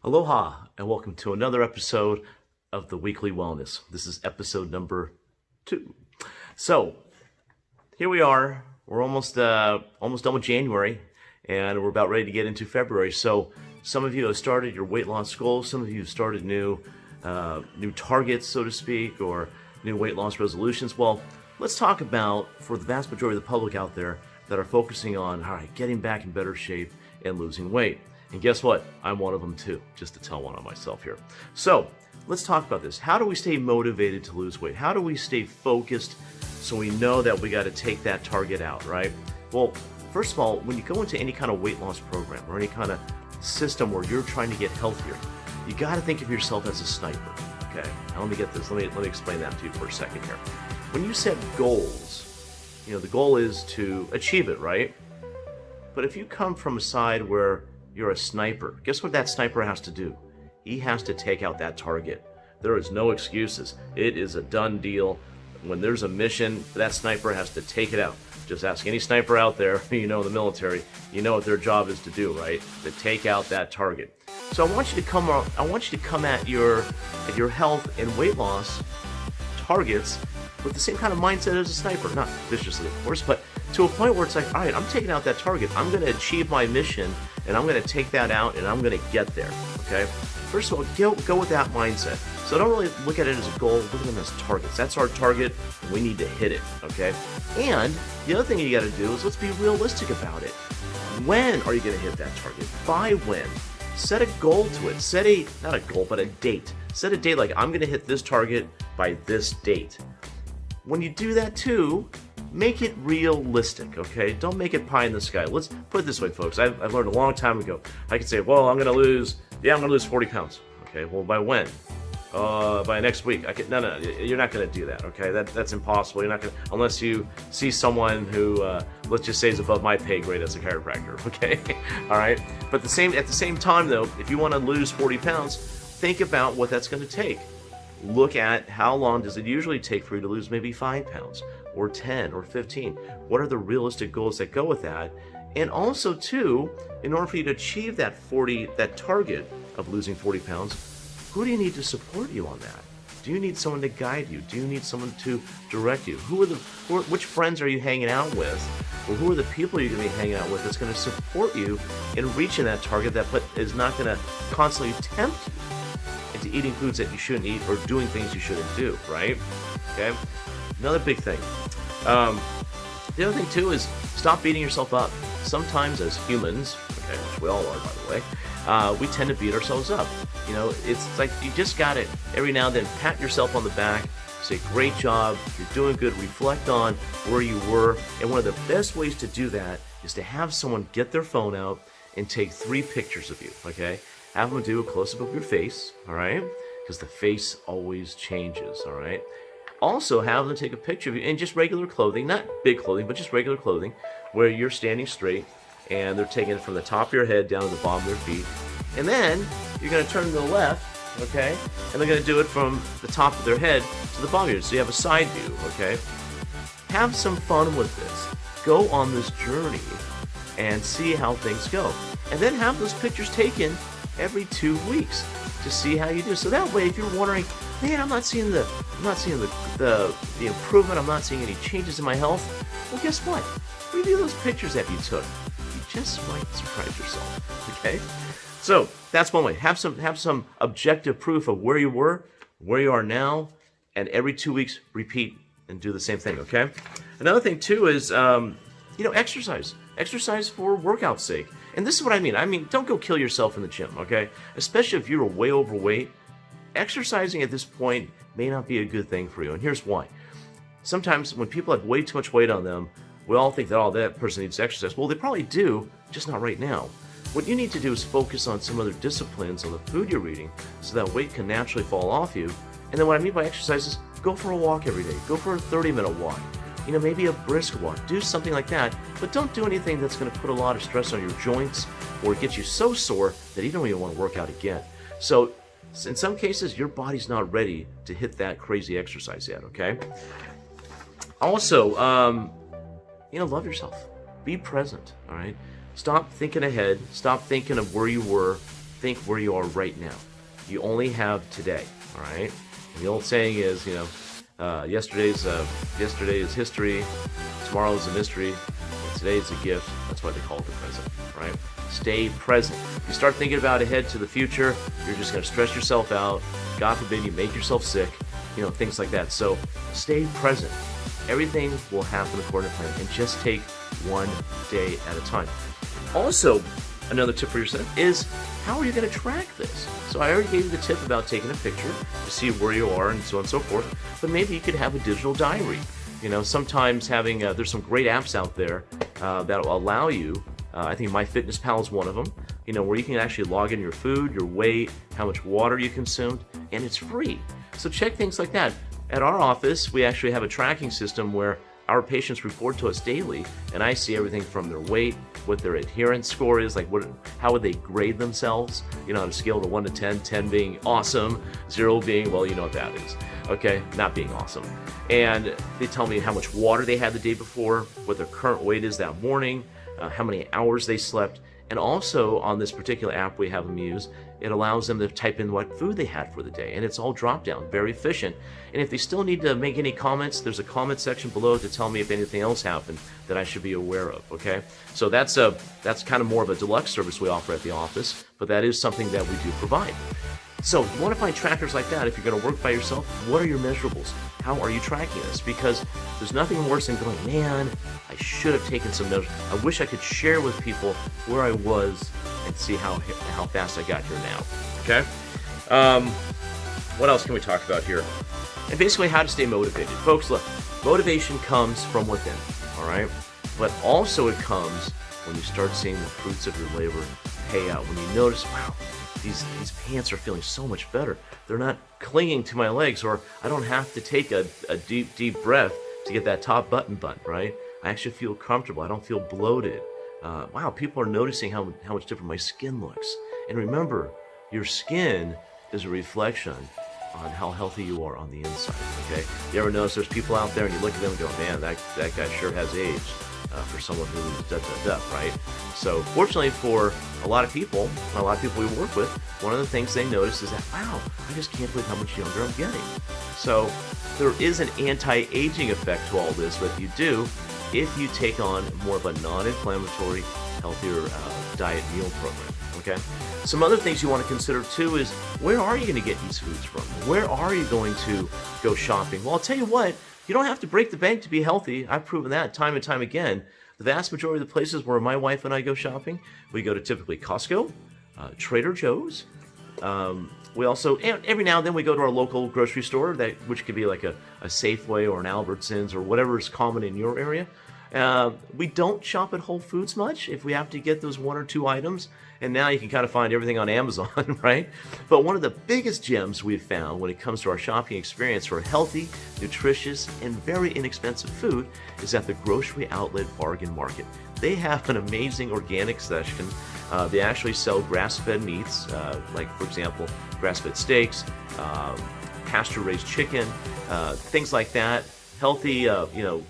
Aloha, and welcome to another episode of the Weekly Wellness. This is episode number 2. So, here we are. We're almost done with January, and we're about ready to get into February. So, some of you have started your weight loss goals. Some of you have started new targets, so to speak, or new weight loss resolutions. Well, let's talk about, for the vast majority of the public out there that are focusing on, all right, getting back in better shape and losing weight. And guess what? I'm one of them too, just to tell one on myself here. So let's talk about this. How do we stay motivated to lose weight? How do we stay focused so we know that we got to take that target out, right? Well, first of all, when you go into any kind of weight loss program or any kind of system where you're trying to get healthier, you got to think of yourself as a sniper, okay? Now let me get this. Let me explain that to you for a second here. When you set goals, the goal is to achieve it, right? But if you come from a side where you're a sniper, guess what that sniper has to do? He has to take out that target. There is no excuses. It is a done deal. When there's a mission, that sniper has to take it out. Just ask any sniper out there, in the military, you know what their job is to do, right? To take out that target. So I want you to come at your health and weight loss targets with the same kind of mindset as a sniper. Not viciously, of course, but to a point where it's like, all right, I'm taking out that target. I'm going to achieve my mission, and I'm going to take that out, and I'm going to get there, okay? First of all, go with that mindset. So don't really look at it as a goal. Look at them as targets. That's our target, and we need to hit it, okay? And the other thing you got to do is let's be realistic about it. When are you going to hit that target? By when? Set a goal to it. Not a goal, but a date. Set a date like, I'm going to hit this target by this date. When you do that too, make it realistic, okay? Don't make it pie in the sky. Let's put it this way, folks. I've learned a long time ago. I could say, well, I'm going to lose 40 pounds. Okay, well, by when? By next week. No, you're not going to do that, okay? That's impossible. You're not going to, unless you see someone who, let's just say, is above my pay grade as a chiropractor, okay? All right? But at the same time, though, if you want to lose 40 pounds, think about what that's going to take. Look at how long does it usually take for you to lose maybe 5 pounds or 10 or 15. What are the realistic goals that go with that? And also, too, in order for you to achieve that target of losing 40 pounds, who do you need to support you on that? Do you need someone to guide you? Do you need someone to direct you? Which friends are you hanging out with? Or who are the people you're going to be hanging out with that's going to support you in reaching that target that is not going to constantly tempt you into eating foods that you shouldn't eat or doing things you shouldn't do, right? Okay? Another big thing. The other thing, too, is stop beating yourself up. Sometimes as humans, okay, which we all are, by the way, we tend to beat ourselves up. It's like you just got to, every now and then, pat yourself on the back, say, great job, you're doing good, reflect on where you were. And one of the best ways to do that is to have someone get their phone out and take 3 pictures of you, okay? Have them do a close-up of your face, all right? Because the face always changes, all right? Also, have them take a picture of you in just regular clothing, not big clothing, but just regular clothing, where you're standing straight, and they're taking it from the top of your head down to the bottom of their feet. And then you're going to turn to the left, okay? And they're going to do it from the top of their head to the bottom of your head, so you have a side view, okay? Have some fun with this. Go on this journey and see how things go. And then have those pictures taken every 2 weeks to see how you do. So that way, if you're wondering, man, I'm not seeing the improvement, I'm not seeing any changes in my health, well, guess what? Review those pictures that you took. You just might surprise yourself. Okay? So that's one way. Have some objective proof of where you were, where you are now, and every 2 weeks repeat and do the same thing. Okay? Another thing too is exercise. Exercise for workout's sake. And this is what I mean. I mean, don't go kill yourself in the gym, okay? Especially if you're way overweight. Exercising at this point may not be a good thing for you, and here's why. Sometimes when people have way too much weight on them, we all think that, oh, that person needs to exercise. Well, they probably do, just not right now. What you need to do is focus on some other disciplines on the food you're eating so that weight can naturally fall off you. And then what I mean by exercise is go for a walk every day. Go for a 30-minute walk. Maybe a brisk walk. Do something like that, but don't do anything that's going to put a lot of stress on your joints or get you so sore that you don't even want to work out again. So in some cases, your body's not ready to hit that crazy exercise yet, okay? Also, love yourself. Be present, all right? Stop thinking ahead. Stop thinking of where you were think where you are right now. You only have today, all right? And the old saying is, yesterday is history, tomorrow is a mystery, and today is a gift. That's why they call it the present, right? Stay present. If you start thinking about ahead to the future, you're just going to stress yourself out. God forbid you make yourself sick, things like that. So stay present. Everything will happen according to plan, and just take one day at a time. Also, another tip for yourself is, how are you going to track this? So I already gave you the tip about taking a picture to see where you are and so on and so forth, but maybe you could have a digital diary. Sometimes there's some great apps out there that will allow you, I think MyFitnessPal is one of them, where you can actually log in your food, your weight, how much water you consumed, and it's free. So check things like that. At our office, we actually have a tracking system where our patients report to us daily, and I see everything from their weight, what their adherence score is, how would they grade themselves, on a scale of 1 to 10, 10 being awesome, 0 being, well, you know what that is, okay, not being awesome. And they tell me how much water they had the day before, what their current weight is that morning, how many hours they slept, and also on this particular app we have them use, it allows them to type in what food they had for the day, and it's all drop down, very efficient. And if they still need to make any comments, there's a comment section below to tell me if anything else happened that I should be aware of, okay? So that's kind of more of a deluxe service we offer at the office, but that is something that we do provide. So you want to find trackers like that. If you're going to work by yourself, what are your measurables? How are you tracking this? Because there's nothing worse than going, man, I should have taken some measures. I wish I could share with people where I was and see how fast I got here now, okay? What else can we talk about here? And basically how to stay motivated. Folks, look, motivation comes from within, all right? But also it comes when you start seeing the fruits of your labor pay out. When you notice, wow, these pants are feeling so much better. They're not clinging to my legs, or I don't have to take a deep breath to get that top button, right? I actually feel comfortable. I don't feel bloated. Wow, people are noticing how much different my skin looks. And remember, your skin is a reflection on how healthy you are on the inside, okay? You ever notice there's people out there and you look at them and go, man, that guy sure has aged for someone who's right? So fortunately for a lot of people we work with, one of the things they notice is that, wow, I just can't believe how much younger I'm getting. So there is an anti-aging effect to all this, but you do if you take on more of a non-inflammatory, healthier diet meal program, okay? Some other things you want to consider too is, where are you going to get these foods from? Where are you going to go shopping? Well, I'll tell you what, you don't have to break the bank to be healthy. I've proven that time and time again. The vast majority of the places where my wife and I go shopping, we go to typically Costco, Trader Joe's. We also, and every now and then we go to our local grocery store, which could be like a Safeway or an Albertsons or whatever is common in your area. We don't shop at Whole Foods much if we have to get those 1 or 2 items. And now you can kind of find everything on Amazon, right? But one of the biggest gems we've found when it comes to our shopping experience for healthy, nutritious, and very inexpensive food is at the Grocery Outlet Bargain Market. They have an amazing organic section. They actually sell grass-fed meats, like, for example, grass-fed steaks, pasture-raised chicken, things like that. Healthy,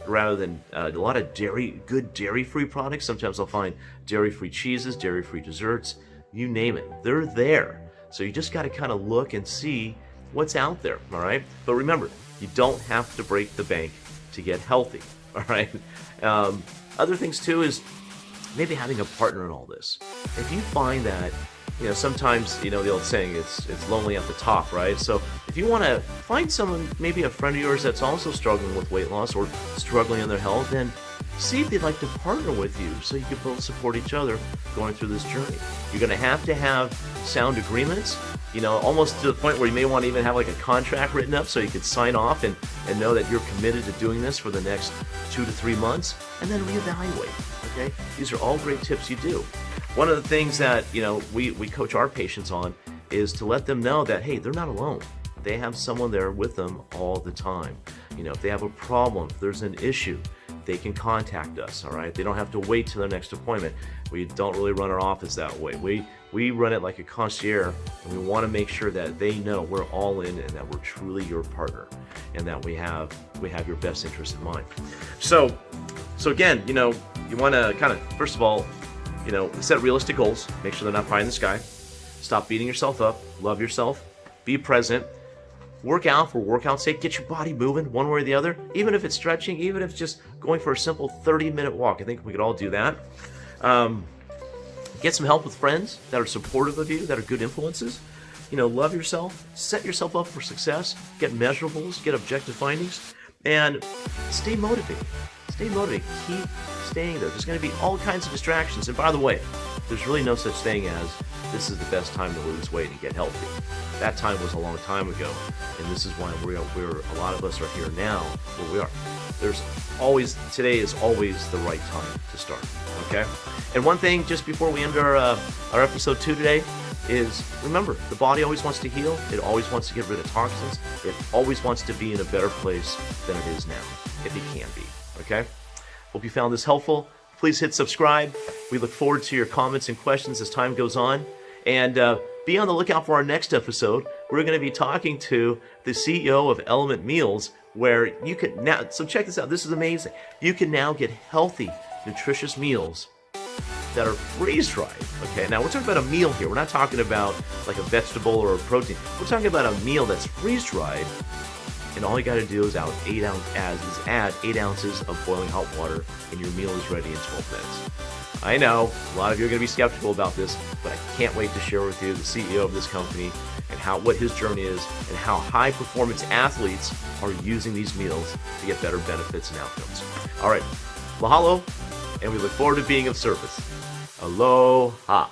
rather than a lot of good dairy-free products. Sometimes I'll find dairy-free cheeses, dairy-free desserts, you name it. They're there. So you just got to kind of look and see what's out there, all right? But remember, you don't have to break the bank to get healthy, all right? Other things, too, is maybe having a partner in all this. If you find that, sometimes, the old saying, it's lonely at the top, right? So if you want to find someone, maybe a friend of yours that's also struggling with weight loss or struggling in their health, then see if they'd like to partner with you so you can both support each other going through this journey. You're going to have sound agreements, almost to the point where you may want to even have like a contract written up so you could sign off and know that you're committed to doing this for the next 2 to 3 months, and then reevaluate, okay? These are all great tips you do. One of the things that, we coach our patients on is to let them know that, hey, they're not alone. They have someone there with them all the time. If they have a problem, if there's an issue, they can contact us, all right? They don't have to wait till their next appointment. We don't really run our office that way. We run it like a concierge, and we want to make sure that they know we're all in and that we're truly your partner and that we have your best interest in mind. So again, you want to kind of, first of all, set realistic goals. Make sure they're not pie in the sky. Stop beating yourself up. Love yourself. Be present. Work out for workout's sake. Get your body moving one way or the other. Even if it's stretching, even if it's just going for a simple 30-minute walk. I think we could all do that. Get some help with friends that are supportive of you, that are good influences. Love yourself. Set yourself up for success. Get measurables. Get objective findings. And stay motivated. Stay motivated. Keep staying there. There's going to be all kinds of distractions. And by the way, there's really no such thing as this is the best time to lose weight and get healthy. That time was a long time ago, and this is why we're a lot of us are here now where we are. Today is always the right time to start. Okay. And one thing, just before we end our episode 2 today, is remember, the body always wants to heal. It always wants to get rid of toxins. It always wants to be in a better place than it is now, if it can be. Okay. Hope you found this helpful. Please hit subscribe. We look forward to your comments and questions as time goes on. And be on the lookout for our next episode. We're going to be talking to the CEO of Element Meals, where you can now, so check this out. This is amazing. You can now get healthy, nutritious meals that are freeze-dried. Okay, now we're talking about a meal here. We're not talking about like a vegetable or a protein. We're talking about a meal that's freeze-dried, and all you got to do is add 8 ounces of boiling hot water, and your meal is ready in 12 minutes. I know a lot of you are going to be skeptical about this, but I can't wait to share with you the CEO of this company and what his journey is and how high-performance athletes are using these meals to get better benefits and outcomes. All right, mahalo, and we look forward to being of service. Aloha.